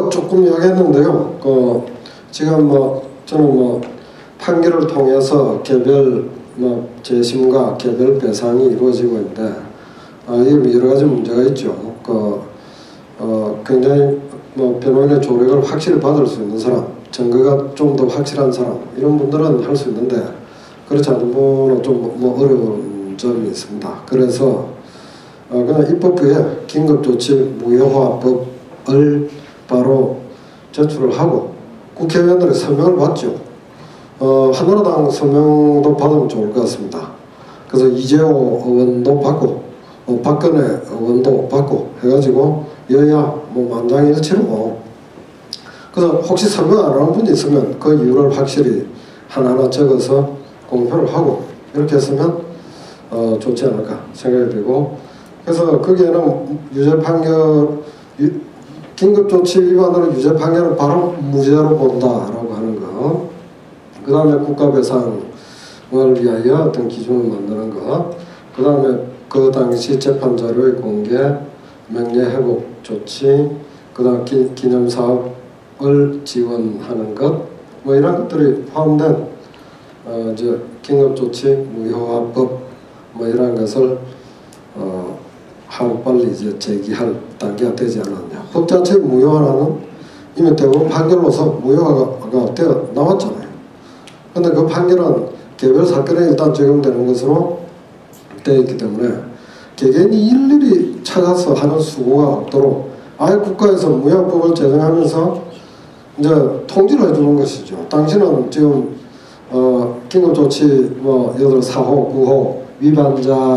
조금 이야기했는데요. 지금 저는 판결을 통해서 개별 재심과 개별 배상이 이루어지고 있는데 이게 여러 가지 문제가 있죠. 굉장히 변호인의 조력을 확실히 받을 수 있는 사람, 증거가 좀 더 확실한 사람 이런 분들은 할 수 있는데 그렇지 않은 분은 좀 어려운 점이 있습니다. 그래서 그냥 입법부에 긴급조치 무효화법을 바로 제출을 하고 국회의원들의 서명을 받죠. 한나라당 서명도 받으면 좋을 것 같습니다. 그래서 이재호 의원도 받고 박근혜 의원도 받고 해가지고 여야 만장일치로 그래서 혹시 서명 안 하는 분이 있으면 그 이유를 확실히 하나하나 적어서 공표를 하고 이렇게 했으면 좋지 않을까 생각이 들고 그래서 거기에는 유죄 판결 긴급조치 위반으로 유죄 판결을 바로 무죄로 본다라고 하는 거 그 다음에 국가배상을 위하여 어떤 기준을 만드는 거 그 다음에 그 당시 재판자료의 공개 명예회복 조치 그 다음 기념사업을 지원하는 것 이런 것들이 포함된 이제 긴급조치 무효화법 이런 것을 하루빨리 이제 제기할 단계가 되지 않았냐. 법 자체 무효화는 이미 대법원 판결로서 무효화가 되어 나왔잖아요. 근데 그 판결은 개별 사건에 일단 적용되는 것으로 되어 있기 때문에 개개인이 일일이 찾아서 하는 수고가 없도록 아예 국가에서 무효화법을 제정하면서 이제 통지를 해주는 것이죠. 당신은 지금 긴급조치 예를 들어 4호, 9호 위반자인데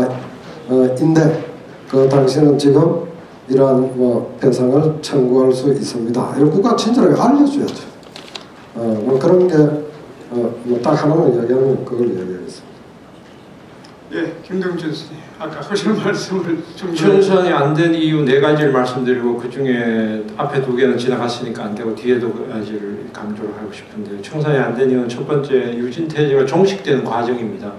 당신은 지금 이러한 배상을 청구할 수 있습니다. 이걸 국가 친절하게 알려줘야죠. 그런 게 딱 하나만 이야기하면 그걸 이야기하겠습니다. 예, 김동준 선생님 아까 하신 말씀을 좀 청산이 안 된 이유 4가지를 말씀드리고 그 중에 앞에 2개는 지나갔으니까 안 되고 뒤에 2가지를 강조를 하고 싶은데 청산이 안 된 이유는 첫 번째 유신태제가 종식되는 과정입니다.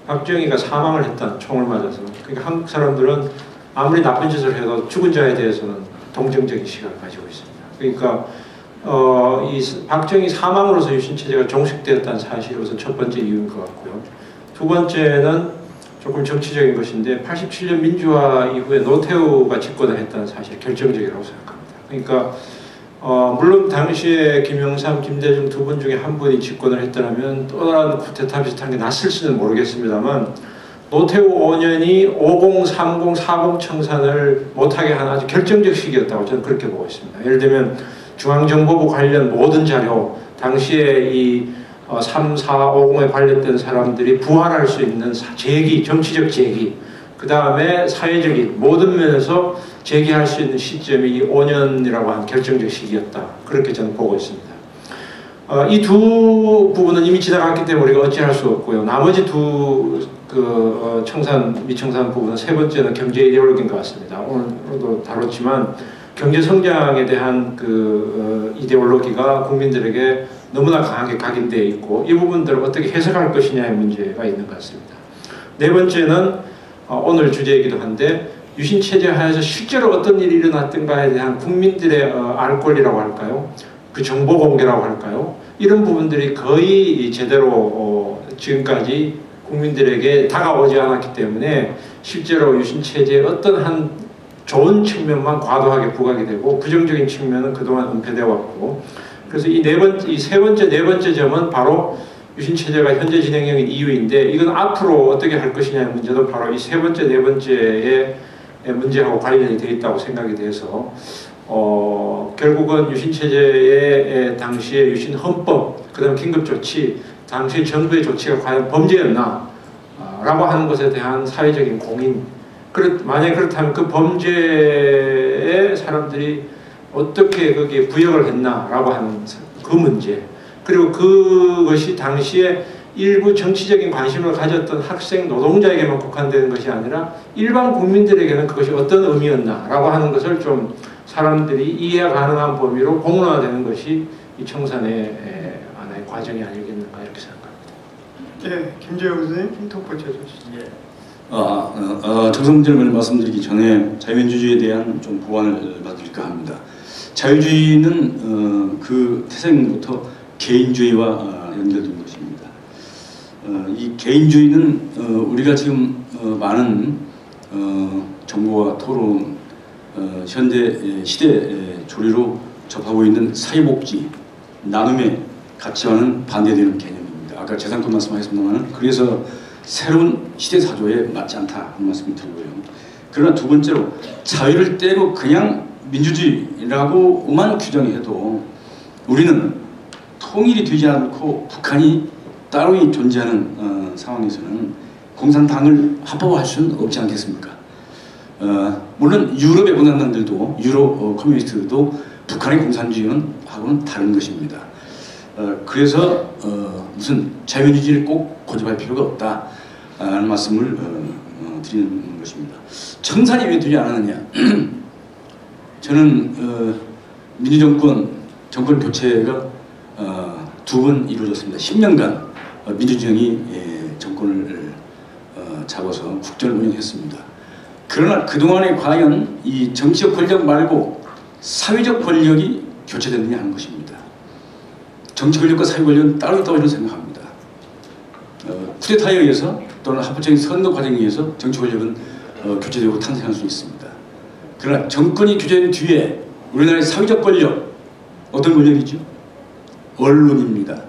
박정희가 사망을 했다. 총을 맞아서. 그러니까 한국 사람들은 아무리 나쁜 짓을 해도 죽은 자에 대해서는 동정적인 시각을 가지고 있습니다. 그러니까 이 박정희 사망으로서 유신체제가 종식되었다는 사실이 우선 첫 번째 이유인 것 같고요. 두 번째는 조금 정치적인 것인데 87년 민주화 이후에 노태우가 집권을 했다는 사실이 결정적이라고 생각합니다. 그러니까 물론 당시에 김영삼, 김대중 두 분 중에 한 분이 집권을 했더라면 또 다른 쿠데타 비슷한 게 났을지는 모르겠습니다만 노태우 5년이 50, 30, 40 청산을 못하게 한 아주 결정적 시기였다고 저는 그렇게 보고 있습니다. 예를 들면 중앙정보부 관련 모든 자료, 당시에 이 3, 4, 50에 관련된 사람들이 부활할 수 있는 제기, 정치적 제기, 그 다음에 사회적인 모든 면에서 제기할 수 있는 시점이 이 5년이라고 하는 결정적 시기였다. 그렇게 저는 보고 있습니다. 이 두 부분은 이미 지나갔기 때문에 우리가 어찌할 수 없고요. 나머지 청산, 미청산 부분은 세 번째는 경제 이데올로기인 것 같습니다. 오늘도 다뤘지만 경제 성장에 대한 이데올로기가 국민들에게 너무나 강하게 각인되어 있고 이 부분들을 어떻게 해석할 것이냐의 문제가 있는 것 같습니다. 네 번째는 오늘 주제이기도 한데 유신체제 하에서 실제로 어떤 일이 일어났던가에 대한 국민들의 알 권리라고 할까요? 그 정보 공개라고 할까요? 이런 부분들이 거의 제대로 지금까지 국민들에게 다가오지 않았기 때문에 실제로 유신체제의 어떤 한 좋은 측면만 과도하게 부각이 되고 부정적인 측면은 그동안 은폐되어 왔고 그래서 이 세 번째, 네 번째 점은 바로 유신체제가 현재 진행형인 이유인데 이건 앞으로 어떻게 할 것이냐의 문제도 바로 이 세 번째, 네 번째의 문제하고 관련이 되어 있다고 생각이 돼서 결국은 유신체제의 당시의 유신헌법, 그 다음 긴급조치, 당시 정부의 조치가 과연 범죄였나 라고 하는 것에 대한 사회적인 공인 만약에 그렇다면 그 범죄에 사람들이 어떻게 거기에 부역을 했나라고 하는 그 문제 그리고 그것이 당시에 일부 정치적인 관심을 가졌던 학생, 노동자에게만 국한되는 것이 아니라 일반 국민들에게는 그것이 어떤 의미였나라고 하는 것을 좀 사람들이 이해 가능한 범위로 공론화되는 것이 이 청산의 하나의 과정이 아니겠는가 이렇게 생각합니다. 예, 김재영 선생님 힌트포 해주시죠. 정성질문을 말씀드리기 전에 자유민주주의에 대한 좀 보완을 받을까 합니다. 자유주의는 그 태생부터 개인주의와 연결된 것입니다. 이 개인주의는 우리가 지금 많은 정보와 토론, 현대 시대 조리로 접하고 있는 사회복지, 나눔의 가치와는 반대되는 개념입니다. 아까 재산권 말씀하셨습니다만, 그래서 새로운 시대 사조에 맞지 않다 하는 말씀을 드리고요. 그러나 두 번째로 자유를 떼고 그냥 민주주의라고만 규정해도 우리는 통일이 되지 않고 북한이 따로 존재하는 상황에서는 공산당을 합법화할 수는 없지 않겠습니까? 물론 유럽의 공산당들도 유럽 커뮤니스트도 북한의 공산주의는 하고는 다른 것입니다. 그래서 무슨 자유민주주의를 꼭 고집할 필요가 없다는 말씀을 드리는 것입니다. 청산이 왜 되지 않았느냐? 저는 민주정권 정권 교체가 두 번 이루어졌습니다. 10년간 민주정이 정권을 잡아서 국정을 운영했습니다. 그러나 그동안에 과연 이 정치적 권력 말고 사회적 권력이 교체됐느냐 하는 것입니다. 정치 권력과 사회 권력은 따로 있다고 저는 생각합니다. 쿠데타에 의해서 또는 합법적인 선거 과정에 의해서 정치 권력은 교체되고 탄생할 수 있습니다. 그러나 정권이 교체된 뒤에 우리나라의 사회적 권력, 어떤 권력이죠? 언론입니다.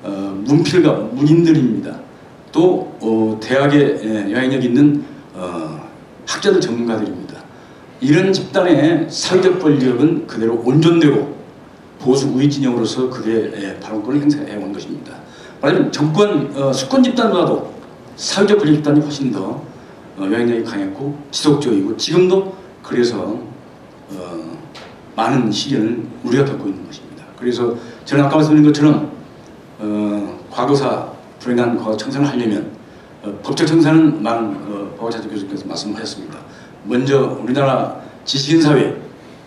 문필가, 문인들입니다. 또 대학에 영향력 있는 학자들, 전문가들입니다. 이런 집단의 사회적 권력은 그대로 온전되고 보수 우익 진영으로서 그들의 발언권을 행사해온 것입니다. 말하자면 정권, 수권 집단보다도 사회적 권력 집단이 훨씬 더 영향력이 강했고 지속적이고 지금도 그래서 많은 시련을 우리가 겪고 있는 것입니다. 그래서 저는 아까 말씀드린 것처럼 과거사, 불행한 과거 청산을 하려면 법적 청산은 많은 박원찬 교수께서 말씀하셨습니다. 먼저 우리나라 지식인사회,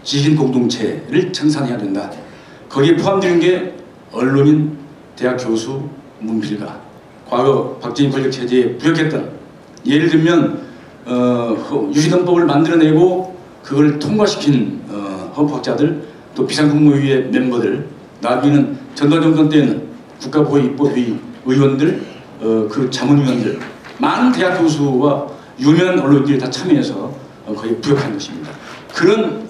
지식인공동체를 청산해야 된다. 거기에 포함되는 게 언론인, 대학 교수, 문필가, 과거 박정희 권력체제에 부역했던, 예를 들면 유시헌법을 만들어내고 그걸 통과시킨 헌법학자들, 또 비상국무회의 멤버들, 나중에는 전두환 때는 국가보위입법위 의원들, 그 자문위원들, 많은 대학 교수와 유명한 언론인들이 다 참여해서 거의 부역한 것입니다. 그런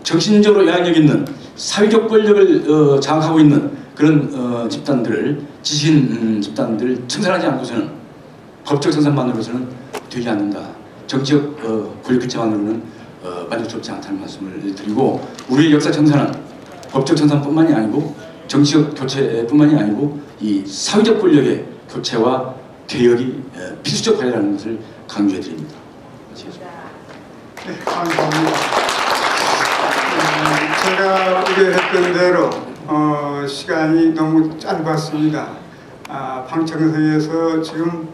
정신적으로 영향력 있는 사회적 권력을 장악하고 있는 그런 집단들을, 지식인 집단들을 청산하지 않고서는 법적 청산만으로서는 되지 않는다. 정치적 권력 교체만으로는 만족스럽지 않다는 말씀을 드리고, 우리의 역사 청산은 법적 청산뿐만이 아니고 정치적 교체뿐만이 아니고 이 사회적 권력의 교체와 개혁이 필수적 과제라는 것을 강조해 드립니다. 네, 감사합니다. 제가 우려했던 대로 시간이 너무 짧았습니다. 방청석에서 지금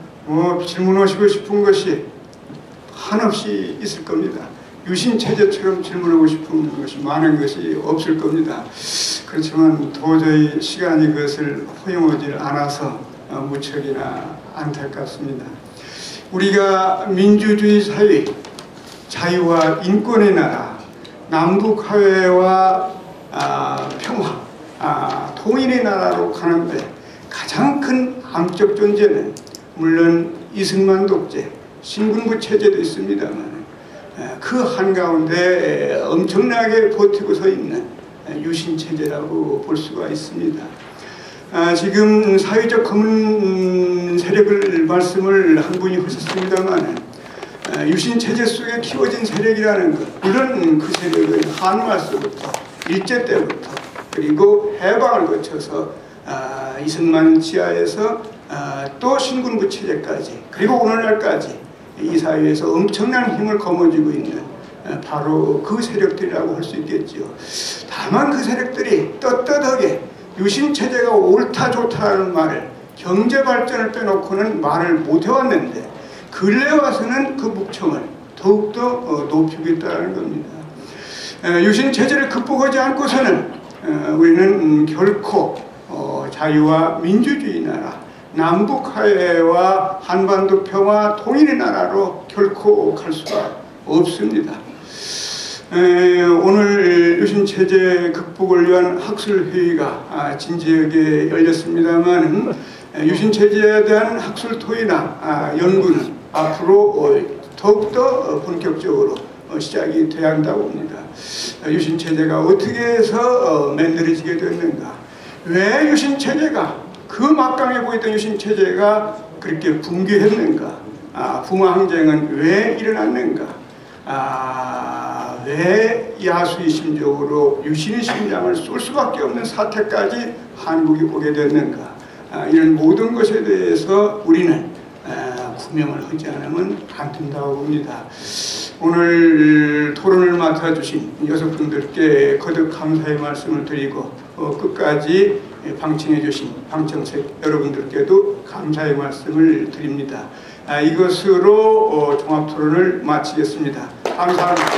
질문하시고 싶은 것이 한없이 있을 겁니다. 유신체제처럼 질문하고 싶은 것이 많은 것이 없을 겁니다. 그렇지만 도저히 시간이 그것을 허용하지 않아서 무척이나 안타깝습니다. 우리가 민주주의 사회, 자유와 인권의 나라, 남북화해와 평화, 통일의 나라로 가는데 가장 큰 암적 존재는 물론 이승만 독재, 신군부 체제도 있습니다만 그 한가운데 엄청나게 버티고 서 있는 유신체제라고 볼 수가 있습니다. 지금 사회적 검은 세력을 말씀을 한 분이 하셨습니다만 유신체제 속에 키워진 세력이라는 것, 물론 그 세력은 한화서부터 일제 때부터 그리고 해방을 거쳐서 이승만 지하에서 또 신군부 체제까지 그리고 오늘날까지 이 사회에서 엄청난 힘을 거머쥐고 있는 바로 그 세력들이라고 할 수 있겠죠. 다만 그 세력들이 떳떳하게 유신체제가 옳다 좋다라는 말을, 경제발전을 빼놓고는 말을 못해왔는데 근래 와서는 그 묵청을 더욱더 높이겠다는 겁니다. 유신체제를 극복하지 않고서는 우리는 결코 자유와 민주주의 나라, 남북화해와 한반도 평화 통일의 나라로 결코 갈 수가 없습니다. 오늘 유신체제 극복을 위한 학술회의가 진지하게 열렸습니다만 유신체제에 대한 학술토의나 연구는 앞으로 더욱더 본격적으로 시작이 돼야 한다고 봅니다. 유신체제가 어떻게 해서 만들어지게 됐는가, 왜 유신체제가 그 막강해 보이던 유신체제가 그렇게 붕괴했는가, 붕화항쟁은 왜 일어났는가, 왜 야수이심적으로 유신의 심장을 쏠 수밖에 없는 사태까지 한국이 오게 됐는가, 이런 모든 것에 대해서 우리는 구명을 하지 않으면 안 된다고 봅니다. 오늘 토론을 맡아주신 여섯 분들께 거듭 감사의 말씀을 드리고 끝까지 방청해 주신 방청석 여러분들께도 감사의 말씀을 드립니다. 이것으로 종합토론을 마치겠습니다. 감사합니다.